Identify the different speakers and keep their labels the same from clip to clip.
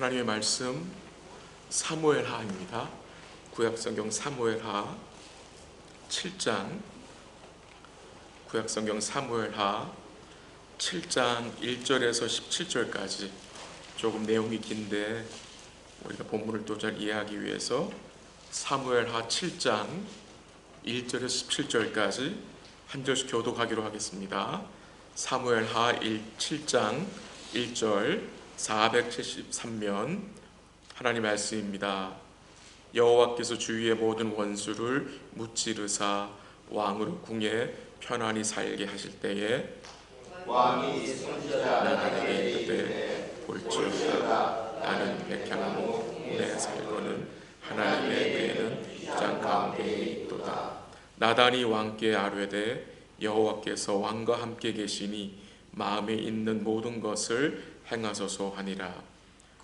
Speaker 1: 하나님의 말씀 사무엘하입니다. 구약성경 사무엘하 7장, 구약성경 사무엘하 7장 1절에서 17절까지 조금 내용이 긴데 우리가 본문을 또 잘 이해하기 위해서 사무엘하 7장 1절에서 17절까지 한 절씩 교독하기로 하겠습니다. 사무엘하 7장 1절 473면 하나님 말씀입니다. 여호와께서 주위의 모든 원수를 무찌르사 왕으로 궁에 편안히 살게 하실 때에
Speaker 2: 왕이 선지자
Speaker 1: 나단에게 이르되 볼지어다 나는 백향목 내 살고는 하나님의 궤는 휘장 가운데에 있도다. 나단이 왕께 아뢰되 여호와께서 왕과 함께 계시니 마음에 있는 모든 것을 행하소서 하니라.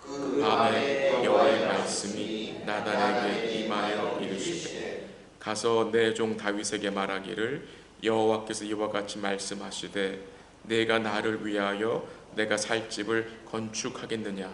Speaker 2: 그
Speaker 1: 밤에 여호와의 말씀이 나단에게 임하여 이르시되 가서 내 종 다윗에게 말하기를 여호와께서 이와 같이 말씀하시되 내가 나를 위하여 내가 살 집을 건축하겠느냐.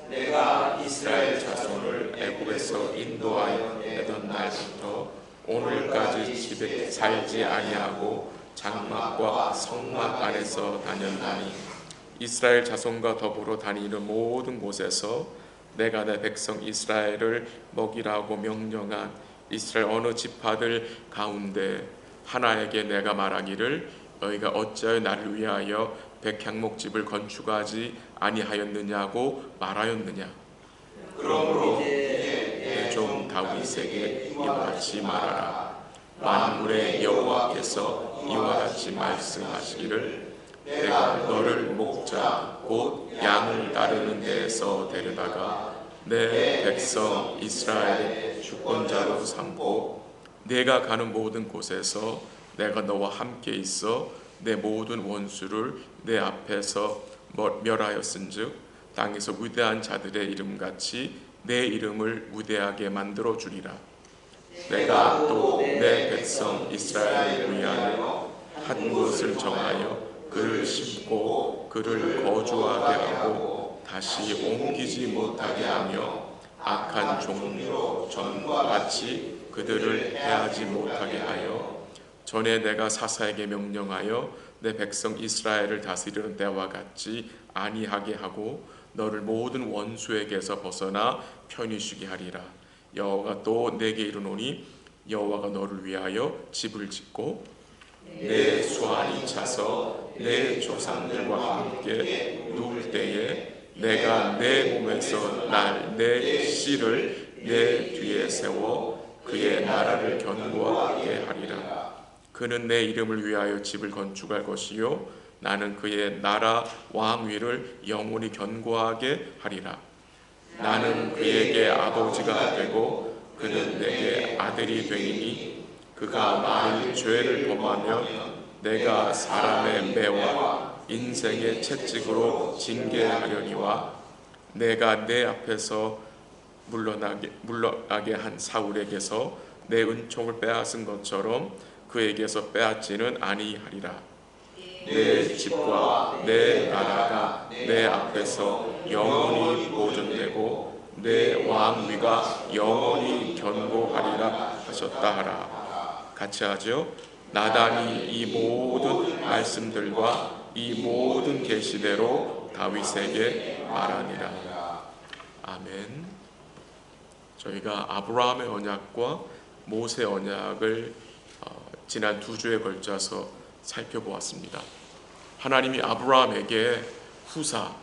Speaker 2: 내가 이스라엘
Speaker 1: 자손을 애굽에서 인도하여 내던 날부터 오늘까지 집에 살지 아니하고 장막과 성막 안에서 다녔나니 이스라엘 자손과 더불어 다니는 모든 곳에서 내가 내 백성 이스라엘을 먹이라고 명령한 이스라엘 어느 지파들 가운데 하나에게 내가 말하기를 너희가 어찌하여 나를 위하여 백향목집을 건축하지 아니하였느냐고 말하였느냐.
Speaker 2: 그러므로
Speaker 1: 내 종 다윗에게 이와 같이 말하라. 만군의 여호와께서 이와 같이 말씀하시기를 내가 너를 목자 곧 양을 따르는 데에서 데려다가 내 백성 이스라엘의 주권자로 삼고 내가 가는 모든 곳에서 내가 너와 함께 있어 내 모든 원수를 내 앞에서 멸하였은즉 땅에서 위대한 자들의 이름같이 내 이름을 위대하게 만들어 주리라. 내가 또 내 백성 이스라엘을 위하여 한 곳을 정하여 그를 심고 그를 거주하게 하고 다시 옮기지 못하게 하며 악한 종류로 전과 같이 그들을 해하지 못하게 하여 전에 내가 사사에게 명령하여 내 백성 이스라엘을 다스리는 때와 같이 아니하게 하고 너를 모든 원수에게서 벗어나 편히 쉬게 하리라. 여호와가 또 내게 이르노니 여호와가 너를 위하여 집을 짓고 내 수완이 차서 내 조상들과 함께 누울 때에 내가 내 몸에서 날 내 씨를 내 뒤에 세워 그의 나라를 견고하게 하리라. 그는 내 이름을 위하여 집을 건축할 것이요 나는 그의 나라 왕위를 영원히 견고하게 하리라. 나는 그에게 아버지가 되고 그는 내게 아들이 되리니 그가 만일 죄를 범하면 내가 사람의 매와 인생의 채찍으로 징계하려니와 내가 내 앞에서 물러나게 한 사울에게서 내 은총을 빼앗은 것처럼 그에게서 빼앗지는 아니하리라. 내 집과 내 나라가 내 앞에서 영원히 보존되고 내 왕위가 영원히 견고하리라 하셨다 하라. 같이 하죠. 나단이 이 모든 말씀들과 이 모든 계시대로 다윗에게 말하니라. 아멘. 저희가 아브라함의 언약과 모세 언약을 지난 2주에 걸쳐서 살펴보았습니다. 하나님이 아브라함에게 후사,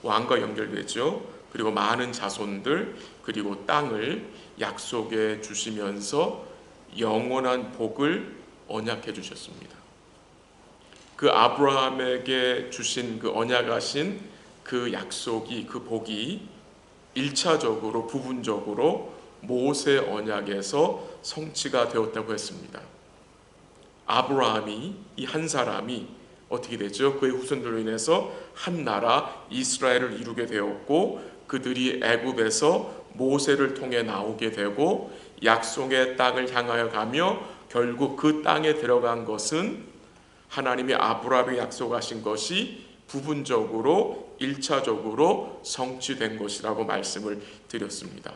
Speaker 1: 왕과 연결되죠. 그리고 많은 자손들, 그리고 땅을 약속해 주시면서 영원한 복을 언약해 주셨습니다. 그 아브라함에게 주신 그 언약하신 그 약속이, 그 복이 1차적으로 부분적으로 모세 언약에서 성취가 되었다고 했습니다. 아브라함이, 이 한 사람이 어떻게 되죠? 그의 후손들로 인해서 한 나라 이스라엘을 이루게 되었고 그들이 애굽에서 모세를 통해 나오게 되고 약속의 땅을 향하여 가며 결국 그 땅에 들어간 것은 하나님이 아브라함에 약속하신 것이 부분적으로 1차적으로 성취된 것이라고 말씀을 드렸습니다.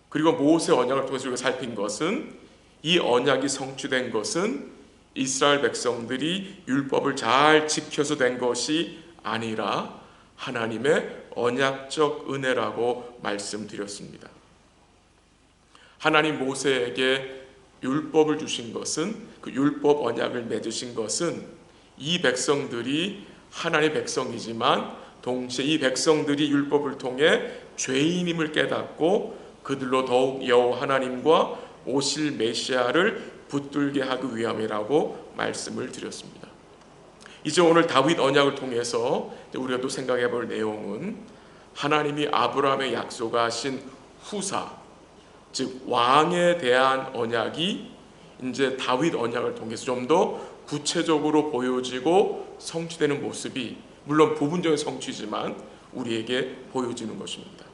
Speaker 1: 그리고 모세 언약을 통해서 우리가 살핀 것은 이 언약이 성취된 것은 이스라엘 백성들이 율법을 잘 지켜서 된 것이 아니라 하나님의 언약적 은혜라고 말씀드렸습니다. 하나님 모세에게 율법을 주신 것은, 그 율법 언약을 맺으신 것은 이 백성들이 하나님의 백성이지만 동시에 이 백성들이 율법을 통해 죄인임을 깨닫고 그들로 더욱 여호와 하나님과 오실 메시아를 붙들게 하기 위함이라고 말씀을 드렸습니다. 이제 오늘 다윗 언약을 통해서 우리가 또 생각해 볼 내용은 하나님이 아브라함에 약속하신 후사, 즉 왕에 대한 언약이 이제 다윗 언약을 통해서 좀 더 구체적으로 보여지고 성취되는 모습이 물론 부분적인 성취지만 우리에게 보여지는 것입니다.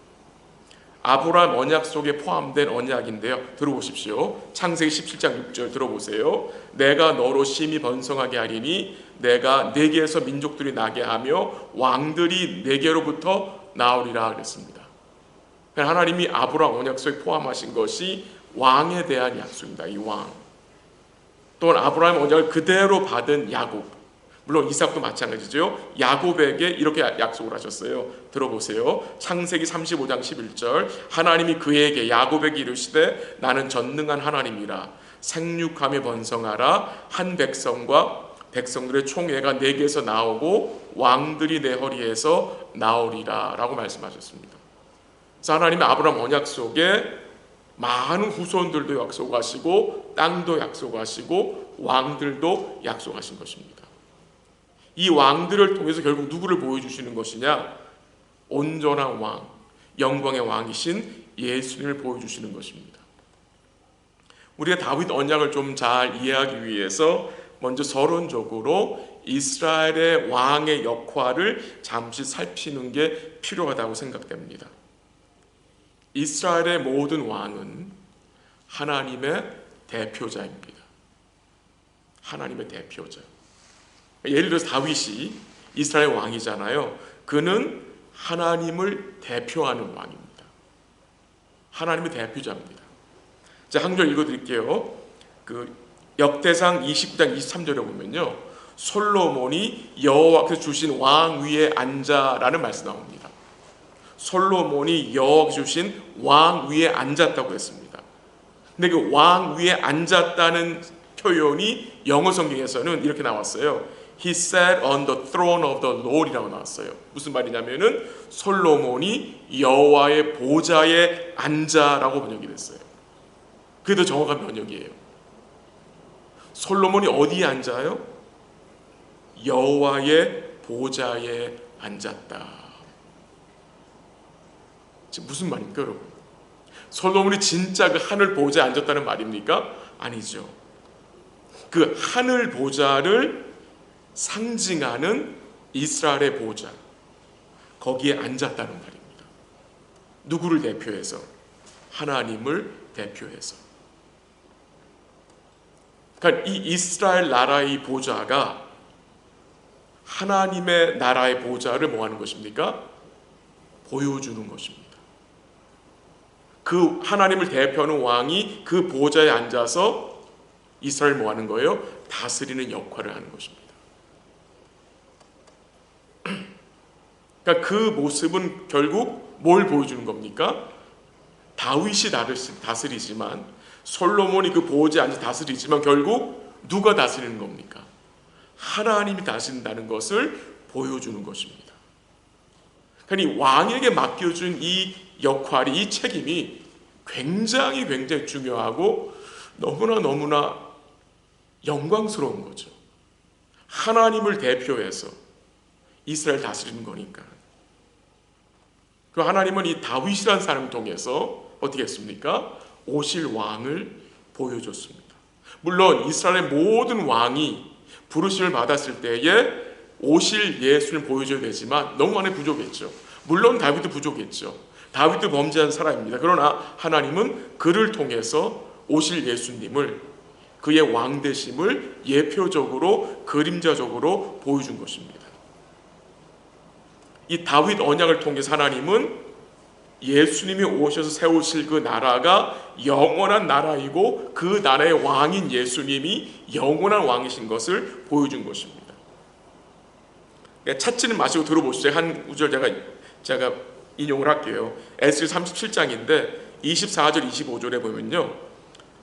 Speaker 1: 아브라함 언약 속에 포함된 언약인데요. 들어보십시오. 창세기 17장 6절 들어보세요. 내가 너로 심히 번성하게 하리니 내가 네게에서 민족들이 나게 하며 왕들이 네게로부터 나오리라 그랬습니다. 하나님이 아브라함 언약 속에 포함하신 것이 왕에 대한 약속입니다. 이 왕. 또한 아브라함 언약을 그대로 받은 야곱, 물론 이삭도 마찬가지죠. 야곱에게 이렇게 약속을 하셨어요. 들어보세요. 창세기 35장 11절 하나님이 그에게 야곱에게 이르시되 나는 전능한 하나님이라 생육하며 번성하라 한 백성과 백성들의 총회가 내게서 나오고 왕들이 내 허리에서 나오리라 라고 말씀하셨습니다. 그래서 하나님의 아브라함 언약 속에 많은 후손들도 약속하시고 땅도 약속하시고 왕들도 약속하신 것입니다. 이 왕들을 통해서 결국 누구를 보여주시는 것이냐? 온전한 왕, 영광의 왕이신 예수님을 보여주시는 것입니다. 우리가 다윗 언약을 좀 잘 이해하기 위해서 먼저 서론적으로 이스라엘의 왕의 역할을 잠시 살피는 게 필요하다고 생각됩니다. 이스라엘의 모든 왕은 하나님의 대표자입니다. 하나님의 대표자. 예를 들어서 다윗이 이스라엘 왕이잖아요. 그는 하나님을 대표하는 왕입니다. 하나님의 대표자입니다. 자, 한 절 읽어드릴게요. 그 역대상 29장 23절에 보면요, 솔로몬이 여호와께서 주신 왕 위에 앉아라는 말씀 나옵니다. 솔로몬이 여호와께서 주신 왕 위에 앉았다고 했습니다. 근데 그 왕 위에 앉았다는 표현이 영어 성경에서는 이렇게 나왔어요. He sat on the throne of the Lord이라고 나왔어요. 무슨 말이냐면은 솔로몬이 여호와의 보좌에 앉아라고 번역이 됐어요. 그게 더 정확한 번역이에요. 솔로몬이 어디에 앉아요? 여호와의 보좌에 앉았다. 지금 무슨 말입니까, 여러분? 솔로몬이 진짜 그 하늘 보좌에 앉았다는 말입니까? 아니죠. 그 하늘 보좌를 상징하는 이스라엘의 보좌, 거기에 앉았다는 말입니다. 누구를 대표해서? 하나님을 대표해서. 그러니까 이 이스라엘 나라의 보좌가 하나님의 나라의 보좌를 뭐 하는 것입니까? 보여주는 것입니다. 그 하나님을 대표하는 왕이 그 보좌에 앉아서 이스라엘 뭐 하는 거예요? 다스리는 역할을 하는 것입니다. 그러니까 그 모습은 결국 뭘 보여주는 겁니까? 다윗이 다스리지만, 솔로몬이 그 보좌에 앉아 다스리지만 결국 누가 다스리는 겁니까? 하나님이 다스린다는 것을 보여주는 것입니다. 그러니까 이 왕에게 맡겨준 이 역할이, 이 책임이 굉장히 중요하고 너무나 영광스러운 거죠. 하나님을 대표해서 이스라엘 다스리는 거니까. 그 하나님은 이 다윗이라는 사람을 통해서 어떻게 했습니까? 오실 왕을 보여줬습니다. 물론 이스라엘의 모든 왕이 부르심을 받았을 때에 오실 예수를 보여줘야 되지만 너무 많이 부족했죠. 물론 다윗도 부족했죠. 다윗도 범죄한 사람입니다. 그러나 하나님은 그를 통해서 오실 예수님을, 그의 왕되심을 예표적으로, 그림자적으로 보여준 것입니다. 이 다윗 언약을 통해서 하나님은 예수님이 오셔서 세우실 그 나라가 영원한 나라이고 그 나라의 왕인 예수님이 영원한 왕이신 것을 보여준 것입니다. 찾지는 마시고 들어보시죠. 한 구절 제가 인용을 할게요. 에스겔 37장인데 24절 25절에 보면요,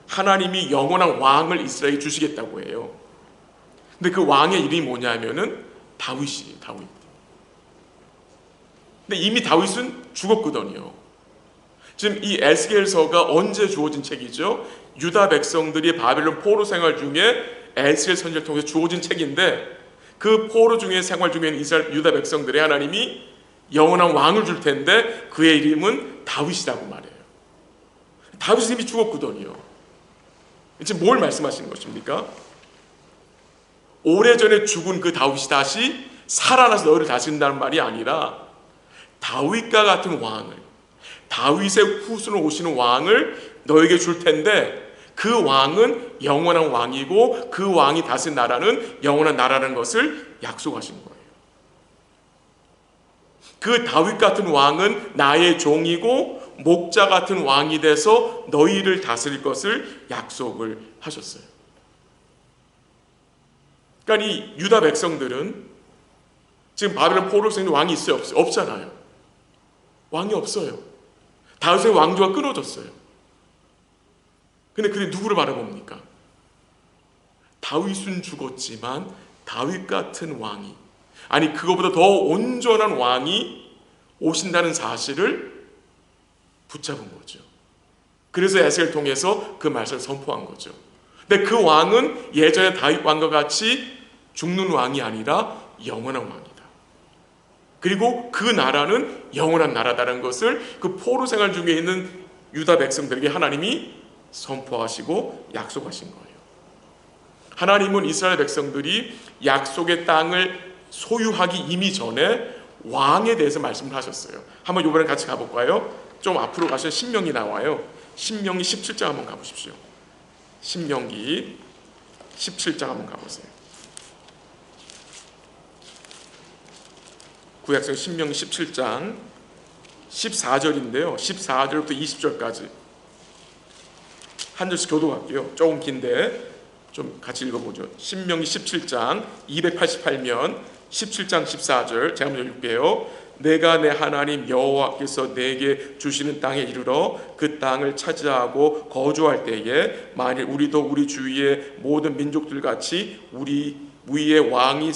Speaker 1: 하나님이 영원한 왕을 이스라엘에 주시겠다고 해요. 근데 그 왕의 이름이 뭐냐면은 다윗이에요. 다윗. 근데 이미 다윗은 죽었거든요. 지금 이 에스겔서가 언제 주어진 책이죠? 유다 백성들이 바벨론 포로 생활 중에 에스겔 선지를 통해서 주어진 책인데, 그 포로 중에 생활 중에는 이스라엘 유다 백성들의 하나님이 영원한 왕을 줄 텐데 그의 이름은 다윗이라고 말해요. 다윗은 이미 죽었거든요. 지금 뭘 말씀하시는 것입니까? 오래전에 죽은 그 다윗이 다시 살아나서 너희를 다스린다는 말이 아니라 다윗과 같은 왕을, 다윗의 후손으로 오시는 왕을 너에게 줄 텐데 그 왕은 영원한 왕이고 그 왕이 다스린 나라는 영원한 나라라는 것을 약속하신 거예요. 그 다윗 같은 왕은 나의 종이고 목자 같은 왕이 돼서 너희를 다스릴 것을 약속을 하셨어요. 그러니까 이 유다 백성들은 지금 바벨론 포로로 있는 왕이 있어요? 없잖아요. 왕이 없어요. 다윗의 왕조가 끊어졌어요. 근데 그들이 누구를 바라봅니까? 다윗은 죽었지만 다윗 같은 왕이, 아니 그거보다 더 온전한 왕이 오신다는 사실을 붙잡은 거죠. 그래서 에스겔을 통해서 그 말씀을 선포한 거죠. 근데 그 왕은 예전에 다윗 왕과 같이 죽는 왕이 아니라 영원한 왕이다. 그리고 그 나라는 영원한 나라다라는 것을 그 포로 생활 중에 있는 유다 백성들에게 하나님이 선포하시고 약속하신 거예요. 하나님은 이스라엘 백성들이 약속의 땅을 소유하기 이미 전에 왕에 대해서 말씀을 하셨어요. 한번 이번에 같이 가볼까요? 좀 앞으로 가셔서 신명기 나와요. 신명기 17장 한번 가보십시오. 신명기 17장 한번 가보세요. 구약성 신명기 17장 14절인데요. 14절부터 20절까지 한 절씩 교도할게요. 조금 긴데 좀 같이 읽어보죠. 신명기 17장 288면 17장 14절 제가 먼저 읽게요. 내가 내 하나님 여호와께서 내게 주시는 땅에 이르러 그 땅을 차지하고 거주할 때에 만일 우리도 우리 주위의 모든 민족들 같이 우리 위에 왕이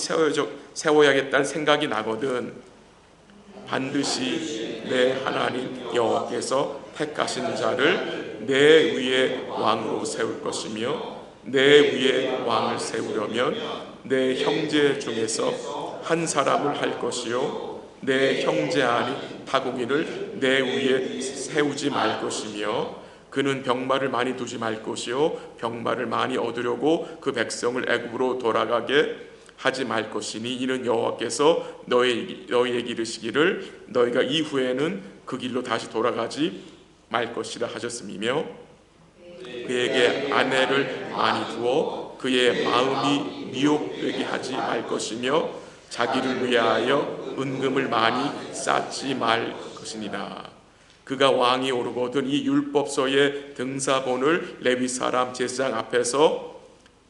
Speaker 1: 세워야겠다는 생각이 나거든 반드시 내 하나님 여호와께서 택하신 자를 내 위에 왕으로 세울 것이며 내 위에 왕을 세우려면 내 형제 중에서 한 사람을 할 것이요 내 형제 아닌 타국인을 내 위에 세우지 말 것이며 그는 병마를 많이 두지 말 것이요 병마를 많이 얻으려고 그 백성을 애굽으로 돌아가게 하지 말 것이니 이는 여호와께서 너희에게 이르시기를 너희가 이후에는 그 길로 다시 돌아가지 말 것이라 하셨음이며 그에게 아내를 많이 두어 그의 마음이 미혹되게 하지 말 것이며 자기를 위하여 은금을 많이 쌓지 말 것이니라. 그가 왕이 오르거든 이 율법서의 등사본을 레위 사람 제사장 앞에서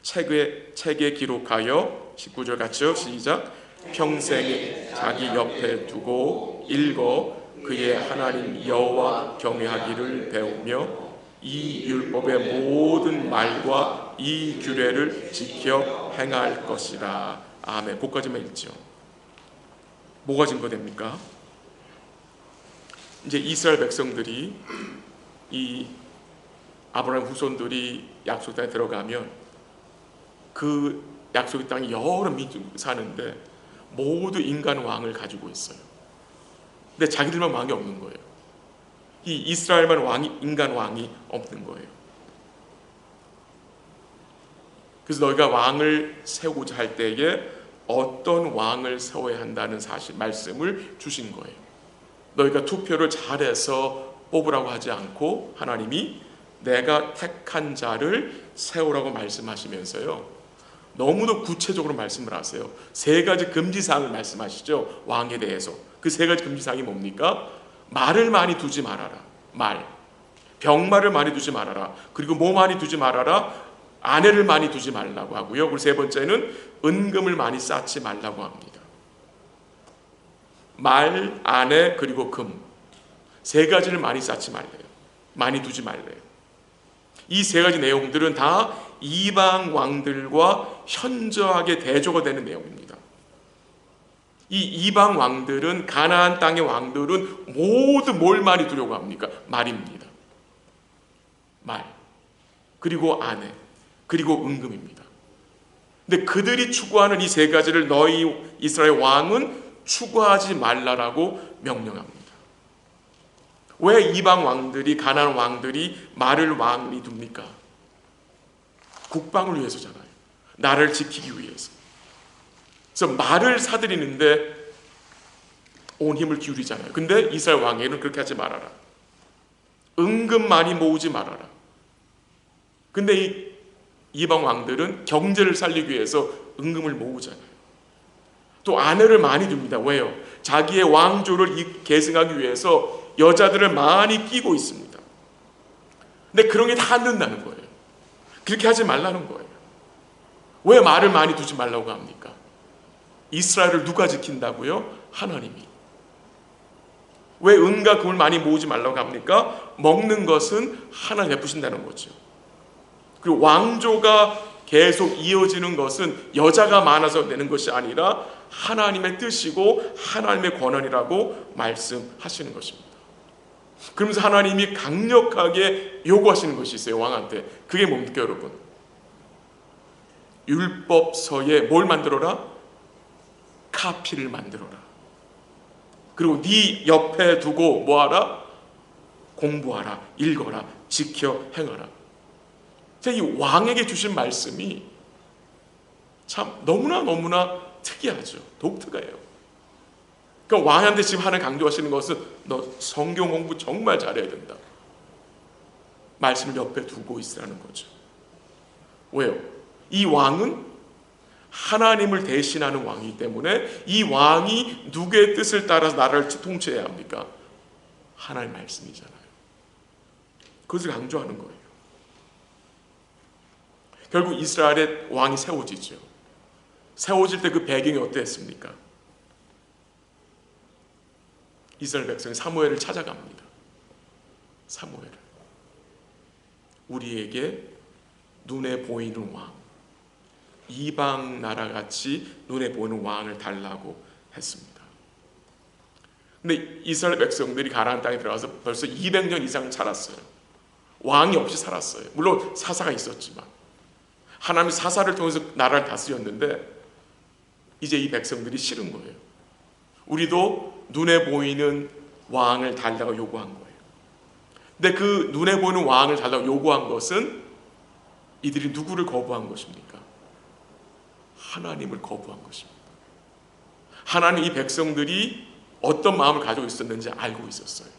Speaker 1: 책에 기록하여 19절 같이요 시작 평생에 자기 옆에 두고 읽어 그의 하나님 여호와 경외하기를 배우며 이 율법의 모든 말과 이 규례를 지켜 행할 것이라. 아멘. 복까지만 읽죠. 뭐가 증거됩니까? 이제 이스라엘 백성들이 이 아브라함 후손들이 약속 땅에 들어가면 그 약속의 땅에 여러 민족이 사는데 모두 인간 왕을 가지고 있어요. 근데 자기들만 왕이 없는 거예요. 이 이스라엘만 인간 왕이 없는 거예요. 그래서 너희가 왕을 세우고자 할 때에 어떤 왕을 세워야 한다는 말씀을 주신 거예요. 너희가 투표를 잘해서 뽑으라고 하지 않고 하나님이 내가 택한 자를 세우라고 말씀하시면서요. 너무도 구체적으로 말씀을 하세요. 3가지 금지사항을 말씀하시죠. 왕에 대해서. 그 세 가지 금지사항이 뭡니까? 말을 많이 두지 말아라. 병말을 많이 두지 말아라. 그리고 뭐 많이 두지 말아라? 아내를 많이 두지 말라고 하고요. 그리고 세 번째는 은금을 많이 쌓지 말라고 합니다. 말, 아내, 그리고 금. 세 가지를 많이 쌓지 말래요. 많이 두지 말래요. 이 세 가지 내용들은 다 이방 왕들과 현저하게 대조가 되는 내용입니다. 이 이방 왕들은, 가나안 땅의 왕들은 모두 뭘 많이 두려고 합니까? 말입니다. 말, 그리고 아내, 그리고 은금입니다. 근데 그들이 추구하는 이 세 가지를 너희 이스라엘 왕은 추구하지 말라라고 명령합니다. 왜 이방 왕들이, 가나안 왕들이 말을 많이 둡니까? 국방을 위해서잖아요. 나라를 지키기 위해서. 그래서 말을 사들이는데 온 힘을 기울이잖아요. 근데 이스라엘 왕에게는 그렇게 하지 말아라. 은금 많이 모으지 말아라. 근데 이 이방 왕들은 경제를 살리기 위해서 은금을 모으잖아요. 또 아내를 많이 둡니다. 왜요? 자기의 왕조를 계승하기 위해서 여자들을 많이 끼고 있습니다. 근데 그런 게 다 안 된다는 거예요. 그렇게 하지 말라는 거예요. 왜 말을 많이 두지 말라고 합니까? 이스라엘을 누가 지킨다고요? 하나님이. 왜 은과 금을 많이 모으지 말라고 합니까? 먹는 것은 하나님 베푸신다는 거죠. 그리고 왕조가 계속 이어지는 것은 여자가 많아서 되는 것이 아니라 하나님의 뜻이고 하나님의 권한이라고 말씀하시는 것입니다. 그러면서 하나님이 강력하게 요구하시는 것이 있어요, 왕한테. 그게 뭡니까, 여러분? 율법서에 뭘 만들어라? 카피를 만들어라. 그리고 네 옆에 두고 뭐하라? 공부하라, 읽어라, 지켜 행하라. 이 왕에게 주신 말씀이 참 너무나 특이하죠. 독특해요. 그러니까 왕한테 지금 하는 강조하시는 것은 너 성경 공부 정말 잘해야 된다. 말씀을 옆에 두고 있으라는 거죠. 왜요? 이 왕은 하나님을 대신하는 왕이기 때문에 이 왕이 누구의 뜻을 따라서 나라를 통치해야 합니까? 하나님의 말씀이잖아요. 그것을 강조하는 거예요. 결국 이스라엘의 왕이 세워지죠. 세워질 때 그 배경이 어땠습니까? 이스라엘 백성이 사무엘을 찾아갑니다. 사무엘을. 우리에게 눈에 보이는 왕, 이방 나라같이 눈에 보이는 왕을 달라고 했습니다. 근데 이스라엘 백성들이 가나안 땅에 들어가서 벌써 200년 이상 살았어요. 왕이 없이 살았어요. 물론 사사가 있었지만 하나님이 사사를 통해서 나라를 다스렸는데 이제 이 백성들이 싫은 거예요. 우리도 눈에 보이는 왕을 달라고 요구한 거예요. 근데 그 눈에 보이는 왕을 달라고 요구한 것은 이들이 누구를 거부한 것입니까? 하나님을 거부한 것입니다. 하나님 이 백성들이 어떤 마음을 가지고 있었는지 알고 있었어요.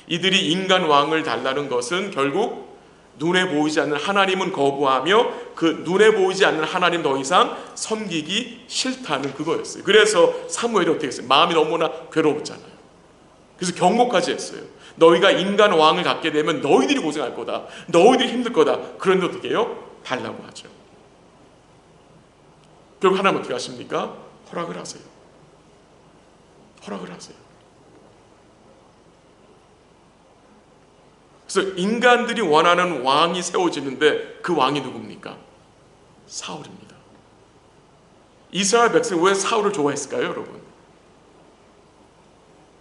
Speaker 1: 이들이 인간 왕을 달라는 것은 결국 눈에 보이지 않는 하나님은 거부하며 그 눈에 보이지 않는 하나님 더 이상 섬기기 싫다는 그거였어요. 그래서 사무엘이 어떻게 했어요? 마음이 너무나 괴로웠잖아요. 그래서 경고까지 했어요. 너희가 인간 왕을 갖게 되면 너희들이 고생할 거다. 너희들이 힘들 거다. 그런데 어떻게 해요? 달라고 하죠. 결국 하나님 어떻게 하십니까? 허락을 하세요. 허락을 하세요. 그래서 인간들이 원하는 왕이 세워지는데 그 왕이 누굽니까? 사울입니다. 이스라엘 백성이 왜 사울을 좋아했을까요, 여러분?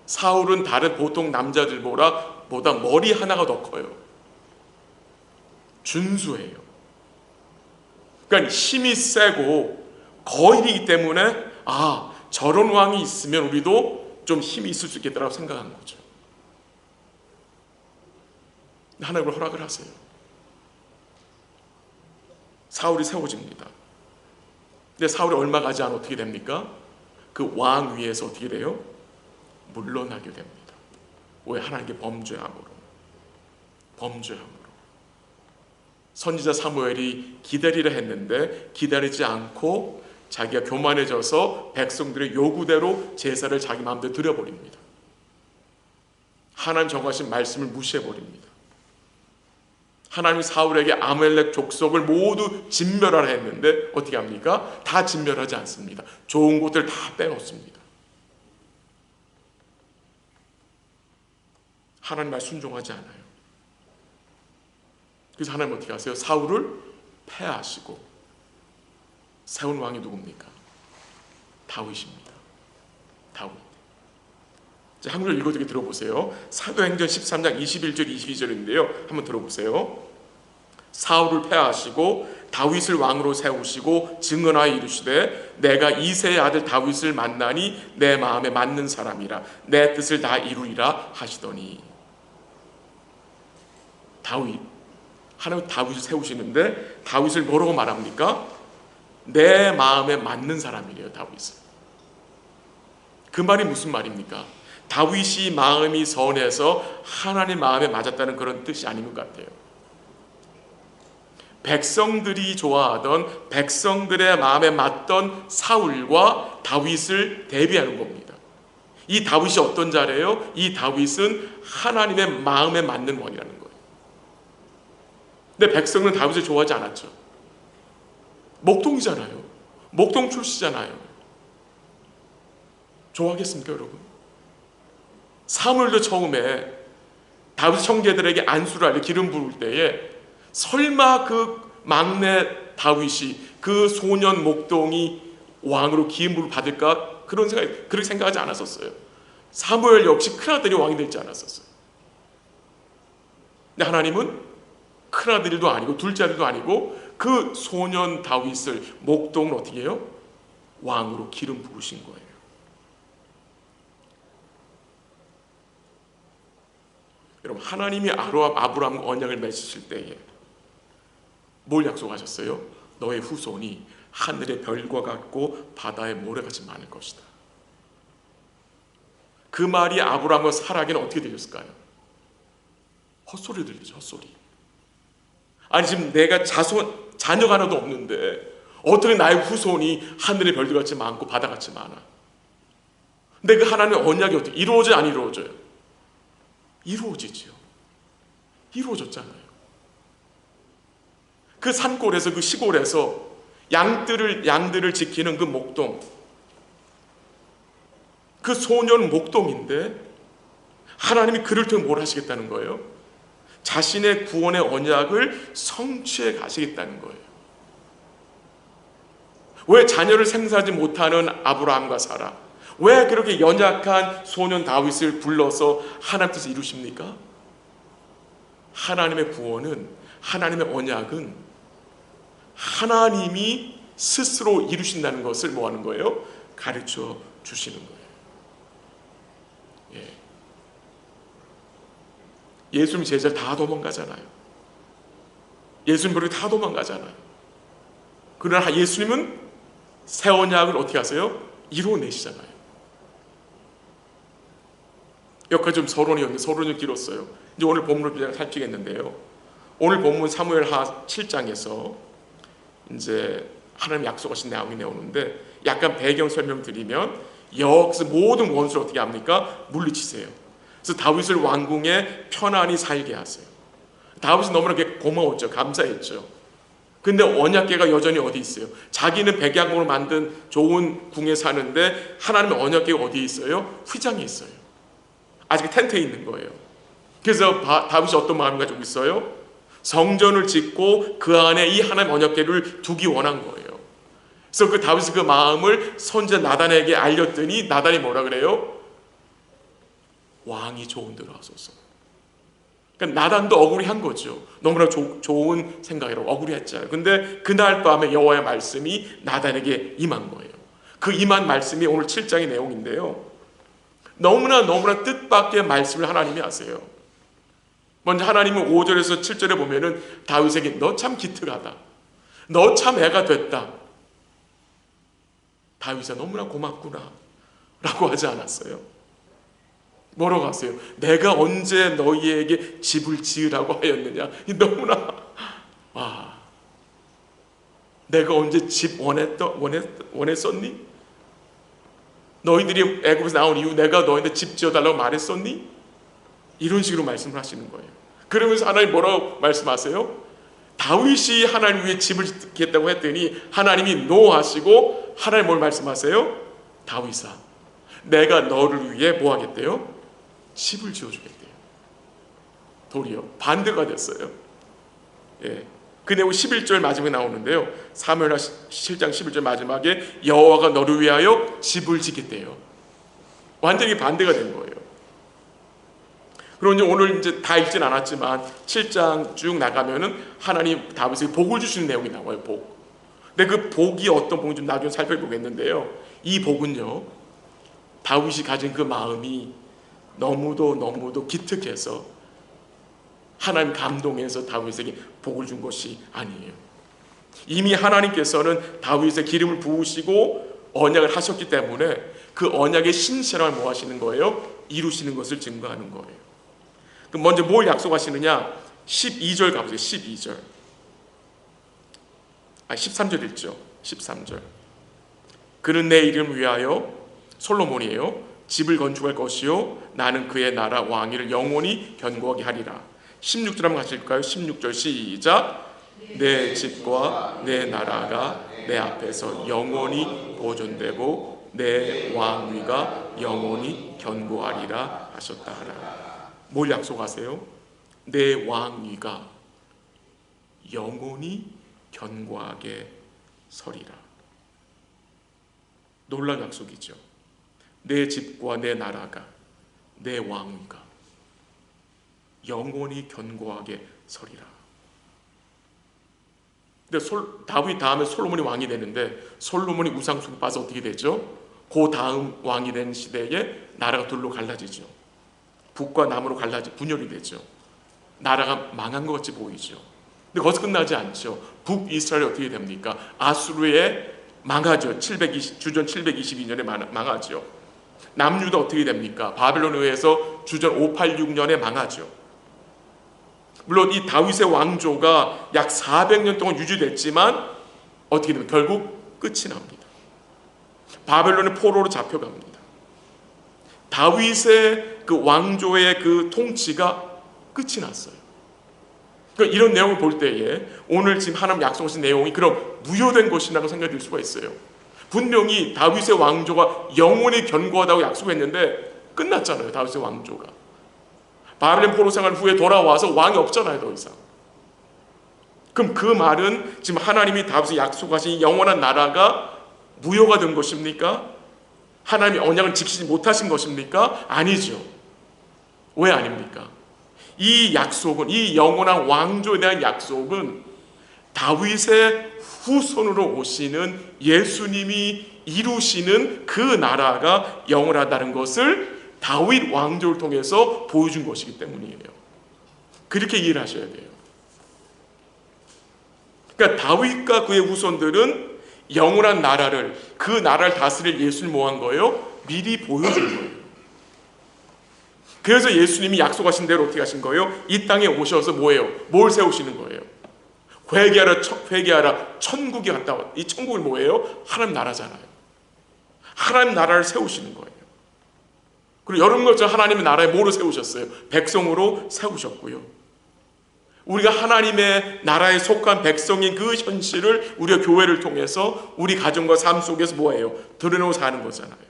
Speaker 1: 사울은 다른 보통 남자들보다 머리 하나가 더 커요. 준수해요. 그러니까 힘이 세고 거인이기 때문에 저런 왕이 있으면 우리도 좀 힘이 있을 수 있겠다라고 생각한 거죠. 하나님을 허락을 하세요. 사울이 세워집니다. 근데 사울이 얼마 가지 않아 어떻게 됩니까? 그 왕 위에서 어떻게 돼요? 물러나게 됩니다. 왜? 하나님께 범죄함으로. 선지자 사무엘이 기다리라 했는데 기다리지 않고 자기가 교만해져서 백성들의 요구대로 제사를 자기 마음대로 드려버립니다. 하나님 정하신 말씀을 무시해버립니다. 하나님이 사울에게 아말렉 족속을 모두 진멸하라 했는데 어떻게 합니까? 다 진멸하지 않습니다. 좋은 곳들 다 빼놓습니다. 하나님 말 순종하지 않아요. 그래서 하나님 어떻게 하세요? 사울을 패하시고 세운 왕이 누굽니까? 다윗입니다. 다윗. 자, 한 구절 읽어드리게 들어보세요. 사도행전 13장 21절 22절인데요. 한번 들어보세요. 사울을 패하시고 다윗을 왕으로 세우시고 증언하여 이르시되 내가 이새의 아들 다윗을 만나니 내 마음에 맞는 사람이라 내 뜻을 다 이루리라 하시더니. 다윗, 하나님 다윗을 세우시는데 다윗을 뭐라고 말합니까? 내 마음에 맞는 사람이래요. 다윗은. 그 말이 무슨 말입니까? 다윗이 마음이 선해서 하나님 마음에 맞았다는 그런 뜻이 아닌 것 같아요. 백성들이 좋아하던 백성들의 마음에 맞던 사울과 다윗을 대비하는 겁니다. 이 다윗이 어떤 자래요? 이 다윗은 하나님의 마음에 맞는 왕이라는 거예요. 근데 백성은 다윗을 좋아하지 않았죠. 목동이잖아요. 목동 출시잖아요. 좋아하겠습니까, 여러분? 사무엘도 처음에 다윗 형제들에게 안수를 알려 기름 부을 때에 설마 그 막내 다윗이 그 소년 목동이 왕으로 기름부를 받을까? 그렇게 생각하지 않았었어요. 사무엘 역시 큰아들이 왕이 되지 않았었어요. 근데 하나님은 큰아들도 아니고 둘째 아들도 아니고 그 소년 다윗을 목동을 어떻게 해요? 왕으로 기름 부으신 거예요. 여러분, 하나님이 아브라함과 언약을 맺으실 때에 뭘 약속하셨어요? 너의 후손이 하늘의 별과 같고 바다의 모래같이 많을 것이다. 그 말이 아브라함과 사라에게는 어떻게 들렸을까요? 헛소리 들리죠. 헛소리. 아니 지금 내가 자녀가 하나도 없는데 어떻게 나의 후손이 하늘의 별들같이 많고 바다같이 많아? 근데 그 하나님의 언약이 어떻게 이루어져요? 안 이루어져요? 이루어지죠. 이루어졌잖아요. 그 산골에서 그 시골에서 양들을 지키는 그 목동, 그 소년 목동인데 하나님이 그를 통해 뭘 하시겠다는 거예요? 자신의 구원의 언약을 성취해 가시겠다는 거예요. 왜 자녀를 생사하지 못하는 아브라함과 사라, 왜 그렇게 연약한 소년 다윗을 불러서 하나님 뜻을 이루십니까? 하나님의 구원은, 하나님의 언약은 하나님이 스스로 이루신다는 것을 뭐 하는 거예요? 가르쳐 주시는 거예요. 예수님 제자들 다 도망가잖아요. 예수님 버리고 다 도망가잖아요. 그러나 예수님은 새 언약을 어떻게 하세요? 이루어내시잖아요. 여기까지 좀 서론이었는데 서론이 좀 길었어요. 이제 오늘 본문을 그냥 살피겠는데요. 오늘 본문 사무엘하 7장에서 이제 하나님 약속하신 내용이 나오는데 약간 배경 설명 드리면 여기서 모든 원수를 어떻게 합니까? 물리치세요. 그래서 다윗을 왕궁에 편안히 살게 하세요. 다윗이 너무나 고마웠죠. 감사했죠. 근데 언약궤가 여전히 어디 있어요? 자기는 백양으로 만든 좋은 궁에 사는데 하나님의 언약궤가 어디 있어요? 휘장에 있어요. 아직 텐트에 있는 거예요. 그래서 다윗이 어떤 마음을 가지고 있어요? 성전을 짓고 그 안에 이 하나님의 언약궤를 두기 원한 거예요. 그래서 그 다윗이 그 마음을 선지자 나단에게 알렸더니 나단이 뭐라 그래요? 왕이 좋은 대로 하소서. 그러니까 나단도 억울해한 거죠. 너무나 좋은 생각이라고 억울했잖아요. 근데 그날 밤에 여호와의 말씀이 나단에게 임한 거예요. 그 임한 말씀이 오늘 7장의 내용인데요. 너무나 뜻밖의 말씀을 하나님이 하세요. 먼저 하나님은 5절에서 7절에 보면은 다윗에게 너 참 기특하다. 너 참 애가 됐다. 다윗아 너무나 고맙구나 라고 하지 않았어요. 뭐라고 하세요? 내가 언제 너희에게 집을 지으라고 하였느냐. 너무나 내가 언제 집 원했었니? 너희들이 애굽에서 나온 이후 내가 너희한테 집 지어달라고 말했었니? 이런 식으로 말씀을 하시는 거예요. 그러면서 하나님 뭐라고 말씀하세요? 다윗이 하나님 위해 집을 짓겠다고 했더니 하나님이 노하시고 하나님 뭘 말씀하세요? 다윗아, 내가 너를 위해 뭐 하겠대요? 집을 지어주겠대요. 도리어 반대가 됐어요. 예. 그 내용 11절 마지막에 나오는데요. 사무엘하 7장 11절 마지막에 여호와가 너를 위하여 집을 짓겠대요. 완전히 반대가 된 거예요. 그리고 이제 오늘 이제 다 읽진 않았지만 7장 쭉 나가면은 하나님 다윗에게 복을 주시는 내용이 나와요. 복. 근데 그 복이 어떤 복인지 좀 나중에 살펴보겠는데요. 이 복은요, 다윗이 가진 그 마음이 너무도 기특해서 하나님 감동해서 다윗에게 복을 준 것이 아니에요. 이미 하나님께서는 다윗의 기름을 부으시고 언약을 하셨기 때문에 그 언약의 신실함을 뭐 하시는 거예요? 이루시는 것을 증거하는 거예요. 그럼 먼저 뭘 약속하시느냐? 12절 가보세요. 12절. 13절 읽죠. 13절. 그는 내 이름을 위하여, 솔로몬이에요, 집을 건축할 것이요 나는 그의 나라 왕위를 영원히 견고하게 하리라. 16절 한번 가실까요? 16절 시작. 내 집과 내 나라가 내 앞에서 영원히 보존되고 내 왕위가 영원히 견고하리라 하셨다 하라. 뭘 약속하세요? 내 왕위가 영원히 견고하게 서리라. 놀라운 약속이죠. 내 집과 내 나라가, 내 왕위가 영원히 견고하게 서리라. 근데 다윗 다음에 솔로몬이 왕이 되는데 솔로몬이 우상숭배 빠져 어떻게 되죠? 그 다음 왕이 된 시대에 나라가 둘로 갈라지죠. 북과 남으로 분열이 되죠. 나라가 망한 것 같이 보이죠. 근데 거기서 끝나지 않죠. 북이스라엘이 어떻게 됩니까? 아수르에 망하죠. 주전 722년에 망하죠. 남유다 어떻게 됩니까? 바벨론에 의해서 주전 586년에 망하죠. 물론 이 다윗의 왕조가 약 400년 동안 유지됐지만 어떻게 됩니까? 결국 끝이 납니다. 바벨론의 포로로 잡혀갑니다. 다윗의 그 왕조의 그 통치가 끝이 났어요. 그러니까 이런 내용을 볼 때에 오늘 지금 하나님 약속하신 내용이 그럼 무효된 것이라고 생각이 들 수가 있어요. 분명히 다윗의 왕조가 영원히 견고하다고 약속했는데 끝났잖아요. 다윗의 왕조가 바벨론 포로 생활 후에 돌아와서 왕이 없잖아요. 더 이상. 그럼 그 말은 지금 하나님이 다윗에 약속하신 영원한 나라가 무효가 된 것입니까? 하나님이 언약을 지키지 못하신 것입니까? 아니죠. 왜 아닙니까? 이 약속은, 이 영원한 왕조에 대한 약속은 다윗의 후손으로 오시는 예수님이 이루시는 그 나라가 영원하다는 것을 다윗 왕조를 통해서 보여준 것이기 때문이에요. 그렇게 이해를 하셔야 돼요. 그러니까 다윗과 그의 후손들은 영원한 나라를, 그 나라를 다스릴 예수님 뭐 한 거예요? 미리 보여준 거예요. 그래서 예수님이 약속하신 대로 어떻게 하신 거예요? 이 땅에 오셔서 뭐예요? 뭘 세우시는 거예요? 회개하라 천국이 갔다 왔다. 이 천국은 뭐예요? 하나님 나라잖아요. 하나님 나라를 세우시는 거예요. 그리고 여러분 것처럼 하나님의 나라에 뭐로 세우셨어요? 백성으로 세우셨고요. 우리가 하나님의 나라에 속한 백성인 그 현실을 우리가 교회를 통해서 우리 가정과 삶 속에서 뭐예요? 드러내고 사는 거잖아요.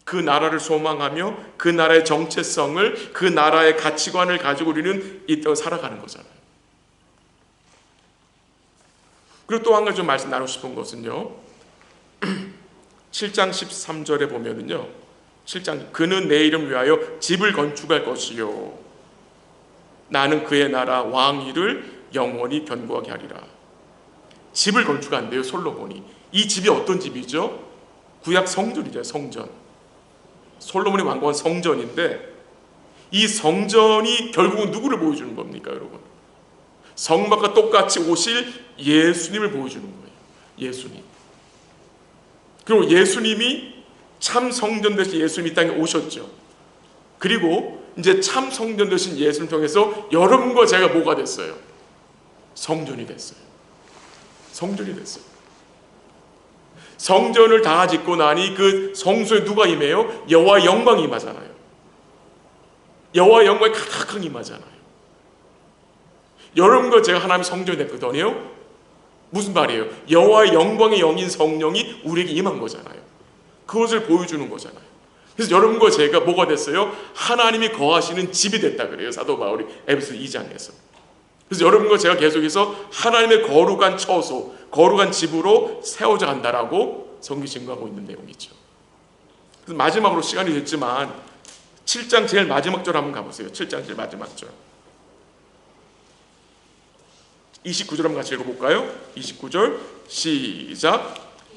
Speaker 1: 그 나라를 소망하며 그 나라의 정체성을, 그 나라의 가치관을 가지고 우리는 이 땅을 살아가는 거잖아요. 그리고 또 한 가지 좀 말씀 나누고 싶은 것은요, 7장 13절에 보면은요, 7장 그는 내 이름 위하여 집을 건축할 것이요 나는 그의 나라 왕위를 영원히 견고하게 하리라. 집을 건축한대요, 솔로몬이. 이 집이 어떤 집이죠? 구약 성전이죠. 성전. 솔로몬이 완공한 성전인데 이 성전이 결국은 누구를 보여주는 겁니까, 여러분? 성막과 똑같이 오실 예수님을 보여주는 거예요. 예수님. 그리고 예수님이 참 성전 되신 예수님이 이 땅에 오셨죠. 그리고 이제 참 성전 되신 예수님 통해서 여러분과 제가 뭐가 됐어요? 성전이 됐어요. 성전이 됐어요. 성전을 다 짓고 나니 그 성소에 누가 임해요? 여호와의 영광이 임하잖아요. 여호와의 영광이 가득하게 임하잖아요. 여러분과 제가 하나님의 성전이 됐거든요. 무슨 말이에요? 여호와의 영광의 영인 성령이 우리에게 임한 거잖아요. 그것을 보여주는 거잖아요. 그래서 여러분과 제가 뭐가 됐어요? 하나님이 거하시는 집이 됐다 그래요. 사도 바울이 에베소 2장에서. 그래서 여러분과 제가 계속해서 하나님의 거룩한 처소, 거룩한 집으로 세워져 간다라고 성경이 증거하고 있는 내용이죠. 그래서 마지막으로 시간이 됐지만 7장 제일 마지막 절 한번 가보세요. 7장 제일 마지막 절. 29절 한번 같이 읽어볼까요? 29절 시작.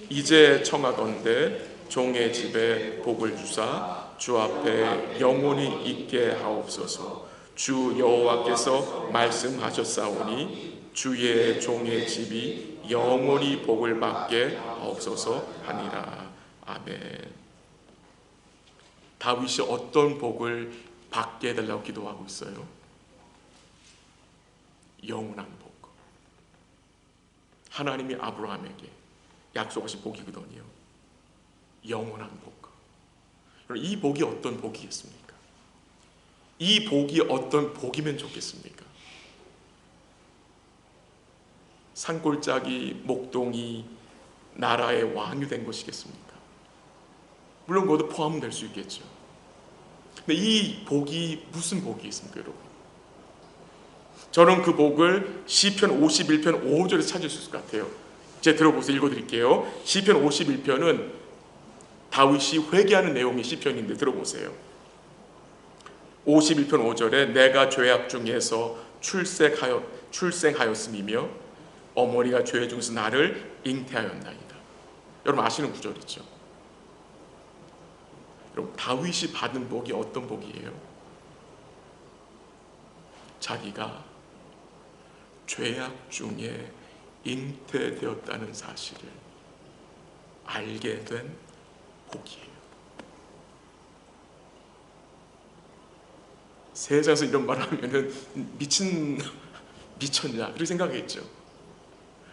Speaker 1: 이제 청하건대 종의 집에 복을 주사 주 앞에 영원히 있게 하옵소서. 주 여호와께서 말씀하셨사오니 주의 종의 집이 영원히 복을 받게 하옵소서 하니라. 아멘. 다윗이 어떤 복을 받게 해달라고 기도하고 있어요? 영원한 복. 하나님이 아브라함에게 약속하신 복이거든요. 영원한 복. 이 복이 어떤 복이겠습니까? 이 복이 어떤 복이면 좋겠습니까? 산골짜기 목동이 나라의 왕이 된 것이겠습니까? 물론 그것도 포함될 수 있겠죠. 근데 이 복이 무슨 복이겠습니까, 여러분? 저는 그 복을 시편 51편 5절에서 찾을 수 있을 것 같아요. 제가 들어보세요. 읽어드릴게요. 시편 51편은 다윗이 회개하는 내용의 시편인데 들어보세요. 51편 5절에 내가 죄악 중에서 출생하였음이며 어머니가 죄 중에서 나를 잉태하였나이다. 여러분 아시는 구절이죠. 여러분 다윗이 받은 복이 어떤 복이에요? 자기가 죄악 중에 잉태되었다는 사실을 알게 된 복이에요. 세상에서 이런 말 하면은 미쳤냐 그렇게 생각했죠.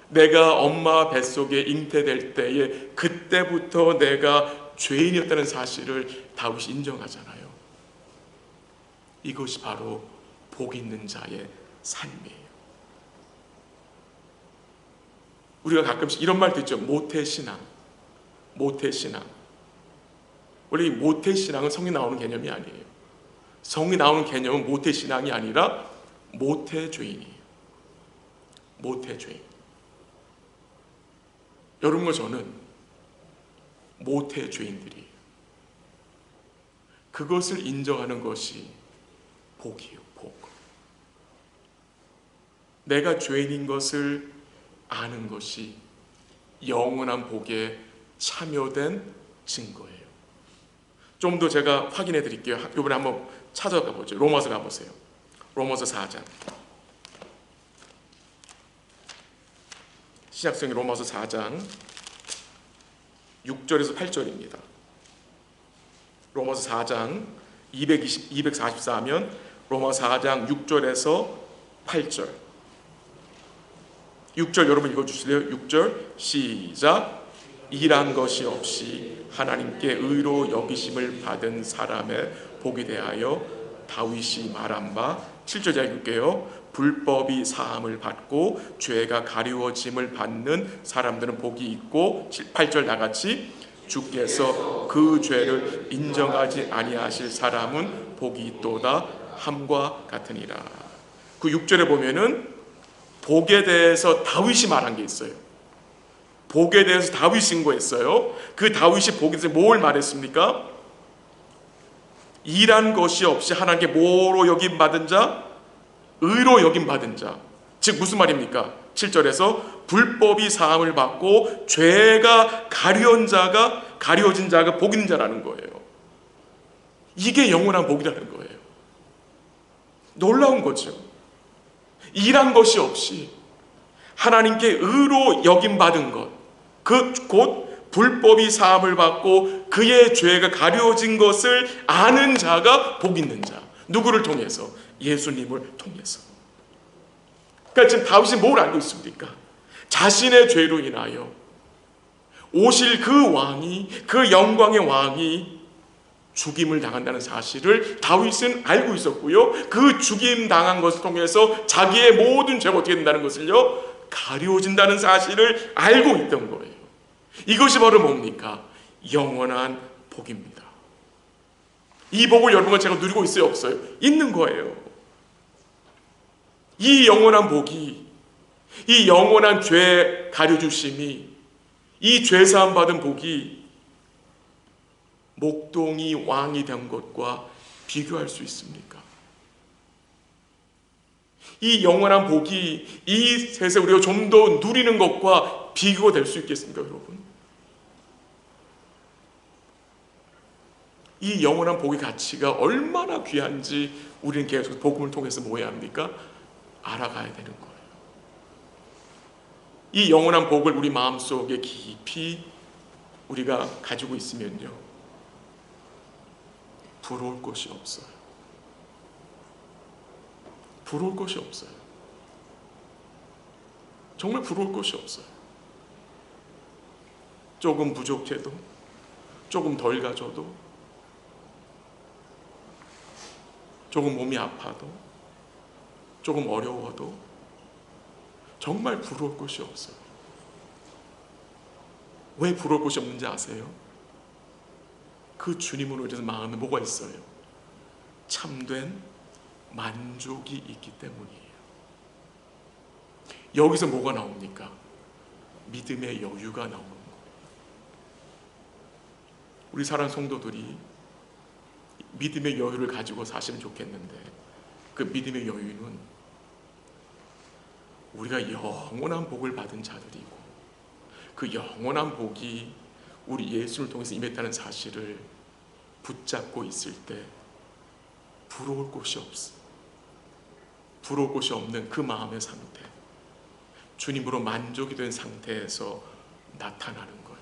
Speaker 1: 내가 엄마 뱃속에 잉태될 때에 그때부터 내가 죄인이었다는 사실을 다윗이 인정하잖아요. 이것이 바로 복 있는 자의 삶이에요. 우리가 가끔씩 이런 말 듣죠. 모태신앙. 모태신앙. 원래 이 모태신앙은 성이 나오는 개념이 아니에요. 성이 나오는 개념은 모태신앙이 아니라 모태죄인이에요. 모태죄인. 여러분과 저는 모태죄인들이에요. 그것을 인정하는 것이 복이에요. 복. 내가 죄인인 것을 아는 것이 영원한 복에 참여된 증거예요. 좀 더 제가 확인해 드릴게요. 이번에 한번 찾아가 보죠. 로마서 가보세요. 로마서 4장. 신약성의 로마서 4장 6절에서 8절입니다. 로마서 4장 244면 로마서 4장 6절에서 8절. 6절 여러분 읽어주실래요? 6절 시작. 일한 것이 없이 하나님께 의로 여기심을 받은 사람의 복에 대하여 다윗이 말한 바 7절 제가 읽을게요. 불법이 사함을 받고 죄가 가리워짐을 받는 사람들은 복이 있고 8절 나같이 주께서 그 죄를 인정하지 아니하실 사람은 복이 있도다 함과 같으니라. 그 6절에 보면은 복에 대해서 다윗이 말한 게 있어요. 복에 대해서 다윗이 증거했어요. 그 다윗이 복에 대해서 뭘 말했습니까? 일한 것이 없이 하나님께 뭐로 여김받은 자? 의로 여김받은 자. 즉 무슨 말입니까? 7절에서 불법이 사함을 받고 죄가 가려진 자가 복 있는 자라는 거예요. 이게 영원한 복이라는 거예요. 놀라운 거죠. 일한 것이 없이 하나님께 의로 여김받은 것, 그 곧 불법이 사함을 받고 그의 죄가 가려진 것을 아는 자가 복 있는 자. 누구를 통해서? 예수님을 통해서. 그러니까 지금 다윗이 뭘 알고 있습니까? 자신의 죄로 인하여 오실 그 왕이, 그 영광의 왕이 죽임을 당한다는 사실을 다윗은 알고 있었고요. 그 죽임 당한 것을 통해서 자기의 모든 죄가 어떻게 된다는 것을요, 가려진다는 사실을 알고 있던 거예요. 이것이 바로 뭡니까? 영원한 복입니다. 이 복을 여러분과 제가 누리고 있어요, 없어요? 있는 거예요. 이 영원한 복이, 이 영원한 죄 가려주심이, 이 죄사함 받은 복이 목동이 왕이 된 것과 비교할 수 있습니까? 이 영원한 복이 이 세상에 우리가 좀 더 누리는 것과 비교가 될 수 있겠습니까, 여러분? 이 영원한 복의 가치가 얼마나 귀한지 우리는 계속 복음을 통해서 뭐 해야 합니까? 알아가야 되는 거예요. 이 영원한 복을 우리 마음속에 깊이 우리가 가지고 있으면요, 부러울 것이 없어요. 부러울 것이 없어요. 정말 부러울 것이 없어요. 조금 부족해도, 조금 덜 가져도, 조금 몸이 아파도, 조금 어려워도 정말 부러울 것이 없어요. 왜 부러울 것이 없는지 아세요? 그 주님으로 인해서 마음에 뭐가 있어요? 참된 만족이 있기 때문이에요. 여기서 뭐가 나옵니까? 믿음의 여유가 나오는 거예요. 우리 사랑하는 성도들이 믿음의 여유를 가지고 사시면 좋겠는데, 그 믿음의 여유는 우리가 영원한 복을 받은 자들이고, 그 영원한 복이 우리 예수를 통해서 임했다는 사실을 붙잡고 있을 때 부러울 곳이 없어. 부러울 곳이 없는 그 마음의 상태, 주님으로 만족이 된 상태에서 나타나는 거예요.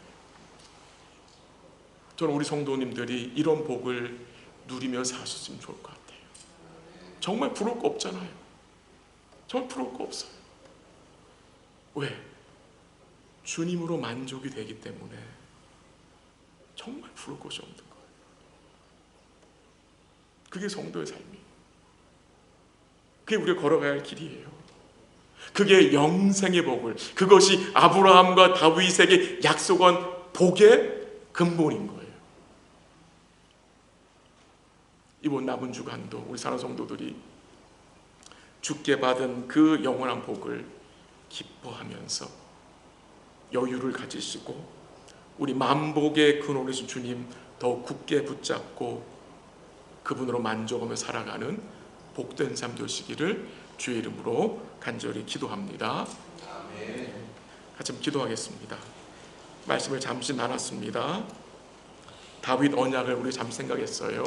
Speaker 1: 저는 우리 성도님들이 이런 복을 누리며 사셨으면 좋을 것 같아요. 정말 부러울 거 없잖아요. 정말 부러울 거 없어요. 왜? 주님으로 만족이 되기 때문에 정말 부러울 것이 없는 거예요. 그게 성도의 삶이에요. 그게 우리가 걸어가야 할 길이에요. 그게 영생의 복을, 그것이 아브라함과 다윗에게 약속한 복의 근본인 거예요. 이번 남은 주간도 우리 사랑하는 성도들이 주께 받은 그 영원한 복을 기뻐하면서 여유를 가지시고 우리 만복의 근원이신 주님 더욱 굳게 붙잡고 그분으로 만족하며 살아가는 복된 삶 되시기를 주의 이름으로 간절히 기도합니다.
Speaker 2: 아멘.
Speaker 1: 같이 기도하겠습니다. 말씀을 잠시 나눴습니다. 다윗 언약을 우리 잠시 생각했어요.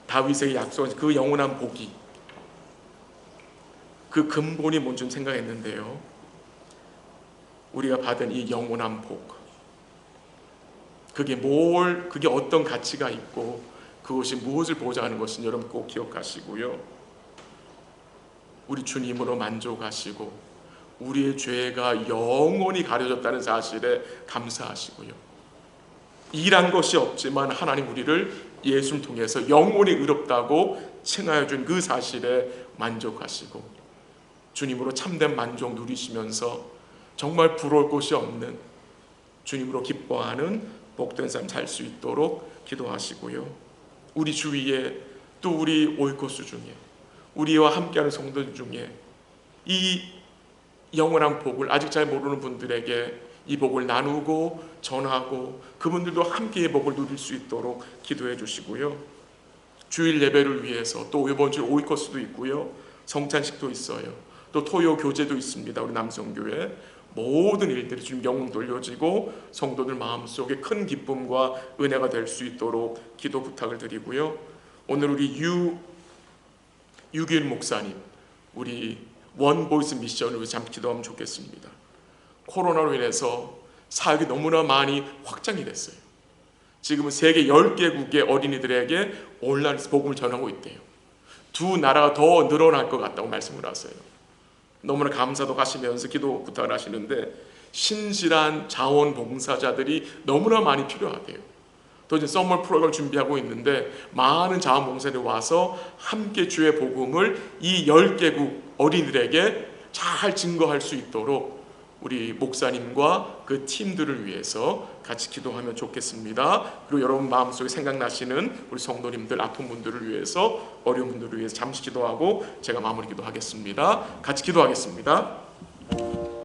Speaker 1: 다윗에게 약속한 그 영원한 복이, 그 근본이 뭔지 생각했는데요, 우리가 받은 이 영원한 복, 그게 어떤 가치가 있고 그것이 무엇을 보장하는 것인지 여러분 꼭 기억하시고요, 우리 주님으로 만족하시고 우리의 죄가 영원히 가려졌다는 사실에 감사하시고요, 일한 것이 없지만 하나님 우리를 예수를 통해서 영원히 의롭다고 칭하여 준 그 사실에 만족하시고 주님으로 참된 만족 누리시면서 정말 부러울 것이 없는 주님으로 기뻐하는 복된 삶 살 수 있도록 기도하시고요, 우리 주위에 또 우리 오이코스 중에 우리와 함께하는 성도들 중에 이 영원한 복을 아직 잘 모르는 분들에게 이 복을 나누고 전하고 그분들도 함께의 복을 누릴 수 있도록 기도해 주시고요, 주일 예배를 위해서 또 이번 주 오이코스도 있고요, 성찬식도 있어요, 또 토요 교제도 있습니다. 우리 남성교회 모든 일들이 주님 영광 돌려지고 성도들 마음속에 큰 기쁨과 은혜가 될 수 있도록 기도 부탁을 드리고요, 오늘 우리 유길 목사님, 우리 원보이스 미션을 위해 잠시 기도하면 좋겠습니다. 코로나로 인해서 사역이 너무나 많이 확장이 됐어요. 지금은 세계 10개국의 어린이들에게 온라인에서 복음을 전하고 있대요. 두 나라가 더 늘어날 것 같다고 말씀을 하세요. 너무나 감사도 하시면서 기도 부탁을 하시는데 신실한 자원봉사자들이 너무나 많이 필요하대요. 또 이제 서머 프로그램을 준비하고 있는데 많은 자원봉사자들이 와서 함께 주의 복음을 이 10개국 어린이들에게 잘 증거할 수 있도록 우리 목사님과 그 팀들을 위해서 같이 기도하면 좋겠습니다. 그리고 여러분 마음속에 생각나시는 우리 성도님들, 아픈 분들을 위해서, 어려운 분들을 위해서 잠시 기도하고 제가 마무리 기도하겠습니다. 같이 기도하겠습니다.